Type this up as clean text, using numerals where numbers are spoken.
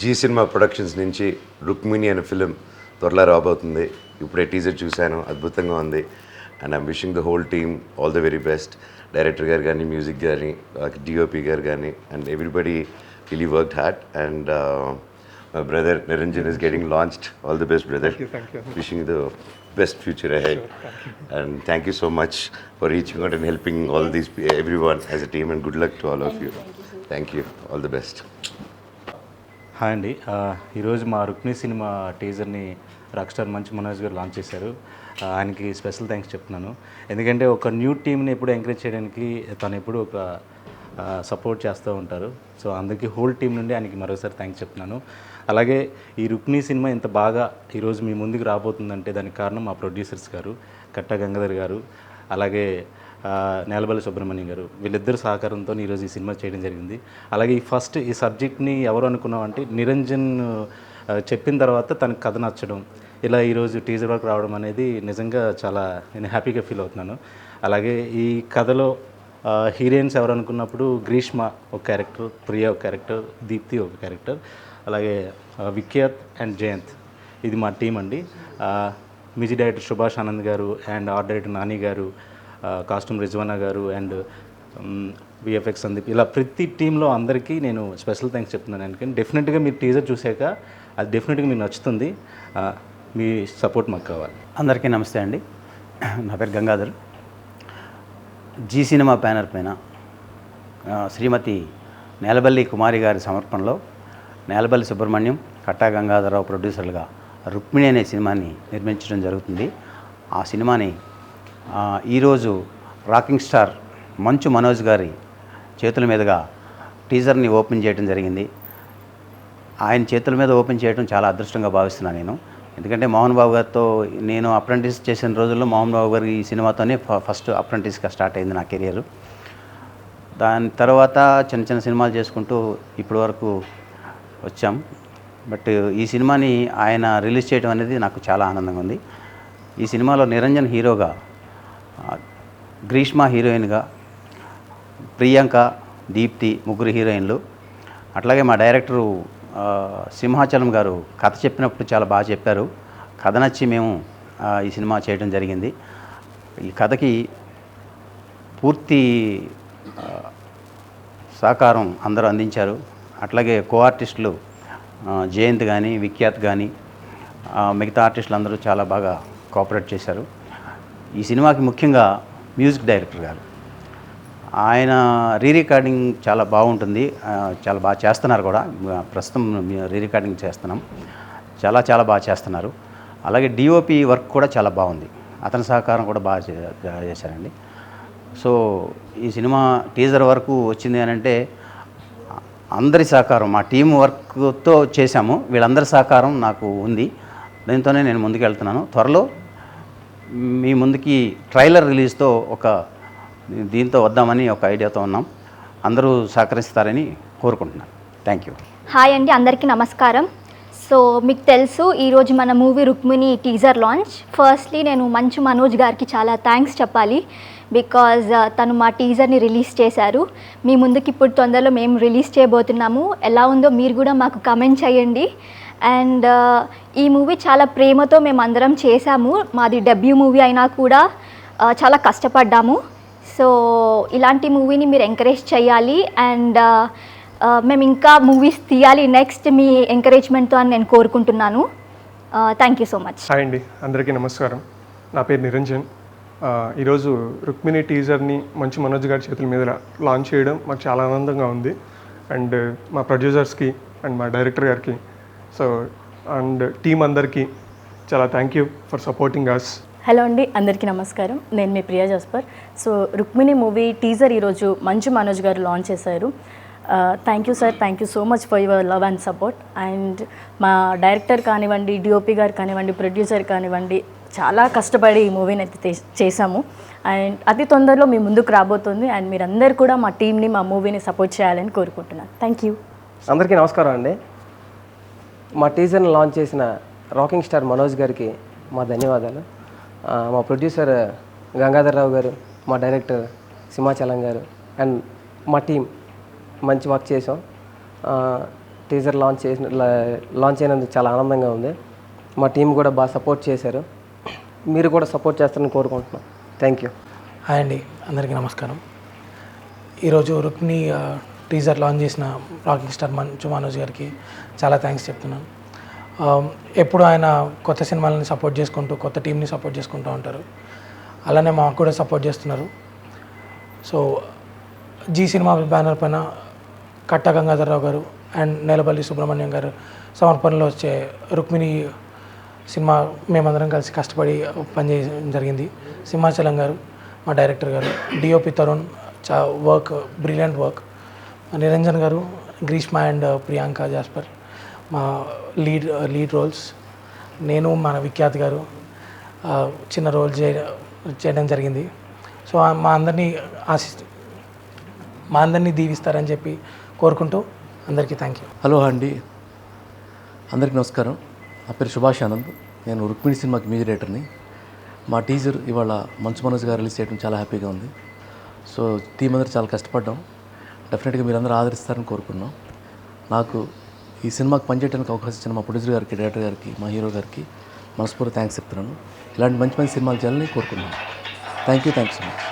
G cinema productions నుంచి రుక్మిణి అనే film త్వరలో రాబోతుంది. ఇప్పుడే టీజర్ చూశాను, అద్భుతంగా ఉంది. And I'm wishing the whole team all the very best. Director గారు కానీ, మ్యూజిక్ కానీ, డిఓపి గారు కానీ, and everybody really worked hard. And my brother Niranjan is getting launched. All the best, brother. Thank you. Wishing you the best future ahead. Sure, and thank you so much for reaching out and helping all these everyone as a team, and good luck to all of you. Thank you. All the best. Hi అండి, ఈరోజు మా Rukmini cinema టీజర్ని rock star మంచు మనోజ్ గారు launch చేశారు. ఆయనకి special thanks చెప్తున్నాను. ఎందుకంటే ఒక న్యూ టీమ్ని ఎప్పుడు ఎంకరేజ్ చేయడానికి తను ఎప్పుడు ఒక సపోర్ట్ చేస్తూ ఉంటారు. సో అందరికీ హోల్ టీం నుండి ఆయనకి మరోసారి థ్యాంక్స్ చెప్తున్నాను. అలాగే ఈ రుక్మిణి సినిమా ఇంత బాగా ఈరోజు మీ ముందుకు రాబోతుందంటే దానికి కారణం మా ప్రొడ్యూసర్స్ గారు, కట్టా గంగాధర్ గారు, అలాగే నేలబల్లి సుబ్రహ్మణ్యం గారు. వీళ్ళిద్దరు సహకారంతో ఈరోజు ఈ సినిమా చేయడం జరిగింది. అలాగే ఈ సబ్జెక్ట్ని ఎవరు అనుకున్నామంటే నిరంజన్ చెప్పిన తర్వాత తనకు కథ నచ్చడం, ఇలా ఈరోజు టీజర్ వరకు రావడం అనేది నిజంగా చాలా నేను హ్యాపీగా ఫీల్ అవుతున్నాను. అలాగే ఈ కథలో హీరోయిన్స్ ఎవరు అనుకున్నప్పుడు గ్రీష్మ ఒక క్యారెక్టర్, ప్రియా ఒక క్యారెక్టర్, దీప్తి ఒక క్యారెక్టర్, అలాగే విఖ్యాత్ అండ్ జయంత్, ఇది మా టీం అండి. మ్యూజిక్ డైరెక్టర్ సుభాష్ ఆనంద్ గారు అండ్ ఆర్ట్ డైరెక్టర్ నాని గారు, కాస్ట్యూమ్ రిజ్వానా గారు అండ్ విఎఫ్ఎక్స్ సందీప్, ఇలా ప్రతి టీంలో అందరికీ నేను స్పెషల్ థ్యాంక్స్ చెప్తున్నాను. ఎందుకంటే డెఫినెట్గా మీరు టీజర్ చూశాక అది డెఫినెట్గా మీకు నచ్చుతుంది. మీ సపోర్ట్ మాకు కావాలి. అందరికీ నమస్తే అండి. నా పేరు గంగాధర్. జీ సినిమా బ్యానర్ పైన శ్రీమతి నేలబల్లి కుమారి గారి సమర్పణలో నేలబల్లి సుబ్రహ్మణ్యం, కట్టా గంగాధరరావు ప్రొడ్యూసర్లుగా రుక్మిణి అనే సినిమాని నిర్మించడం జరుగుతుంది. ఆ సినిమాని ఈరోజు రాకింగ్ స్టార్ మంచు మనోజ్ గారి చేతుల మీదుగా టీజర్ని ఓపెన్ చేయడం జరిగింది. ఆయన చేతుల మీద ఓపెన్ చేయడం చాలా అదృష్టంగా భావిస్తున్నాను నేను. ఎందుకంటే మోహన్ బాబు గారితో నేను అప్రెంటిస్ చేసిన రోజుల్లో మోహన్ బాబు గారి ఈ సినిమాతోనే ఫస్ట్ అప్రెంటిస్గా స్టార్ట్ అయింది నా కెరియర్. దాని తర్వాత చిన్న చిన్న సినిమాలు చేసుకుంటూ ఇప్పటి వరకు వచ్చాం. బట్ ఈ సినిమాని ఆయన రిలీజ్ చేయడం అనేది నాకు చాలా ఆనందంగా ఉంది. ఈ సినిమాలో నిరంజన్ హీరోగా, గ్రీష్మ హీరోయిన్గా, ప్రియాంక, దీప్తి ముగ్గురు హీరోయిన్లు. అట్లాగే మా డైరెక్టరు సింహాచలం గారు కథ చెప్పినప్పుడు చాలా బాగా చెప్పారు. కథ నచ్చి మేము ఈ సినిమా చేయడం జరిగింది. ఈ కథకి పూర్తి సహకారం అందరూ అందించారు. అట్లాగే కో ఆర్టిస్టులు జయంత్ కానీ, విఖ్యాత్ కానీ, మిగతా ఆర్టిస్టులు అందరూ చాలా బాగా కోఆపరేట్ చేశారు. ఈ సినిమాకి ముఖ్యంగా మ్యూజిక్ డైరెక్టర్ గారు, ఆయన రికార్డింగ్ చాలా బాగుంటుంది, చాలా బాగా చేస్తున్నారు కూడా. ప్రస్తుతం రికార్డింగ్ చేస్తున్నాం, చాలా బాగా చేస్తున్నారు. అలాగే డిఓపి వర్క్ కూడా చాలా బాగుంది, అతని సహకారం కూడా బాగా చేశారండి. సో ఈ సినిమా టీజర్ వరకు వచ్చింది అని అంటే అందరి సహకారం, మా టీం వర్క్తో చేశాము. వీళ్ళందరి సహకారం నాకు ఉంది. దీంతోనే నేను ముందుకు వెళ్తున్నాను. త్వరలో మీ ముందుకి ట్రైలర్ రిలీజ్తో దీంతో వద్దామని ఒక ఐడియాతో ఉన్నాం. అందరూ సహకరిస్తారని కోరుకుంటున్నాను. Thank you. హాయ్ అండి, అందరికీ నమస్కారం. సో మీకు తెలుసు ఈరోజు మన movie Rukmini teaser launch. Firstly నేను మంచు మనోజ్ గారికి చాలా థ్యాంక్స్ చెప్పాలి. బికాజ్ తను మా టీజర్ని రిలీజ్ చేశారు. మీ ముందుకి ఇప్పుడు తొందరలో మేము రిలీజ్ చేయబోతున్నాము. ఎలా ఉందో మీరు కూడా మాకు కమెంట్ చేయండి. అండ్ ఈ మూవీ చాలా ప్రేమతో మేము అందరం చేశాము. మాది డెబ్యూ మూవీ అయినా కూడా చాలా కష్టపడ్డాము. సో ఇలాంటి మూవీని మీరు ఎంకరేజ్ చేయాలి. అండ్ మేము ఇంకా మూవీస్ తీయాలి నెక్స్ట్ మీ ఎంకరేజ్మెంట్తో అని నేను కోరుకుంటున్నాను. Thank you so much. Hi అండి, అందరికీ నమస్కారం. నా పేరు నిరంజన్. ఈరోజు రుక్మిణి టీజర్ని మంచు మనోజ్ గారి చేతుల మీద లాంచ్ చేయడం మాకు చాలా ఆనందంగా ఉంది. అండ్ మా ప్రొడ్యూసర్స్కి అండ్ మా డైరెక్టర్ గారికి, సో అండ్ టీం అందరికీ చాలా thank you for supporting us. Hello అండి, అందరికీ నమస్కారం. నేను మీ Priya Jasper. So Rukmini movie teaser ఈరోజు మంచు మనోజ్ గారు లాంచ్ చేశారు. Thank you sir, thank you so much for your love and support. And మా డైరెక్టర్ కానివ్వండి, డిఓపి గారు కానివ్వండి, ప్రొడ్యూసర్ కానివ్వండి, చాలా కష్టపడి ఈ మూవీని అయితే చేశాము. అండ్ అతి తొందరలో మీ ముందుకు రాబోతుంది. అండ్ మీరందరూ కూడా మా టీంని, మా మూవీని సపోర్ట్ చేయాలని కోరుకుంటున్నాను. Thank you. అందరికీ నమస్కారం అండి. మా టీజర్ని లాంచ్ చేసిన రాకింగ్ స్టార్ మనోజ్ గారికి మా ధన్యవాదాలు. మా ప్రొడ్యూసర్ గంగాధర్రావు గారు, మా డైరెక్టర్ సింహాచలం గారు అండ్ మా టీం మంచి వర్క్ చేసాం. టీజర్ లాంచ్ అయినందుకు చాలా ఆనందంగా ఉంది. మా టీం కూడా బాగా సపోర్ట్ చేశారు. మీరు కూడా సపోర్ట్ చేస్తారని కోరుకుంటున్నాను. Thank you. హాయ్ అండి, అందరికీ నమస్కారం. ఈరోజు రుక్మిణి టీజర్ లాంచ్ చేసిన రాకింగ్ స్టార్ మంచు మనోజ్ గారికి చాలా థ్యాంక్స్ చెప్తున్నాను. ఎప్పుడు ఆయన కొత్త సినిమాలని సపోర్ట్ చేసుకుంటూ కొత్త టీంని సపోర్ట్ చేసుకుంటూ ఉంటారు. అలానే మాకు కూడా సపోర్ట్ చేస్తున్నారు. సో జీ సినిమా బ్యానర్ పైన కట్ట గంగాధర్రావు గారు అండ్ నేలపల్లి సుబ్రహ్మణ్యం గారు సమర్పణలో వచ్చే రుక్మిణి సినిమా మేమందరం కలిసి కష్టపడి పనిచేయడం జరిగింది. సింహాచలం గారు మా డైరెక్టర్ గారు, DOP Tarun brilliant work, Niranjan గారు, గ్రీష్మ అండ్ ప్రియాంక జాస్పర్ మా లీడ్ రోల్స్, నేను మన విఖ్యాత్ గారు చిన్న రోల్ చేయడం జరిగింది. సో మా అందరినీ దీవిస్తారని చెప్పి కోరుకుంటూ అందరికీ థ్యాంక్ యూ. హలో అండి, అందరికీ నమస్కారం. నా పేరు సుభాష్ ఆనంద్. నేను రుక్మిణి సినిమాకి మ్యూజిక్ డైరెక్టర్ని. మా టీజర్ ఇవాళ మంచు మనోజ్ గారు రిలీజ్ చేయడం చాలా హ్యాపీగా ఉంది. సో టీం అందరూ చాలా కష్టపడ్డాం. డెఫినెట్గా మీరందరూ ఆదరిస్తారని కోరుకున్నాం. నాకు ఈ సినిమాకి పనిచేయడానికి అవకాశం ఇచ్చిన మా ప్రొడ్యూసర్ గారికి, డైరెక్టర్ గారికి, మా హీరో గారికి మనస్ఫూర్తి థ్యాంక్స్ చెప్తున్నాను. ఇలాంటి మంచి మంచి సినిమాలు చేయాలని కోరుకున్నాను. Thank you so much.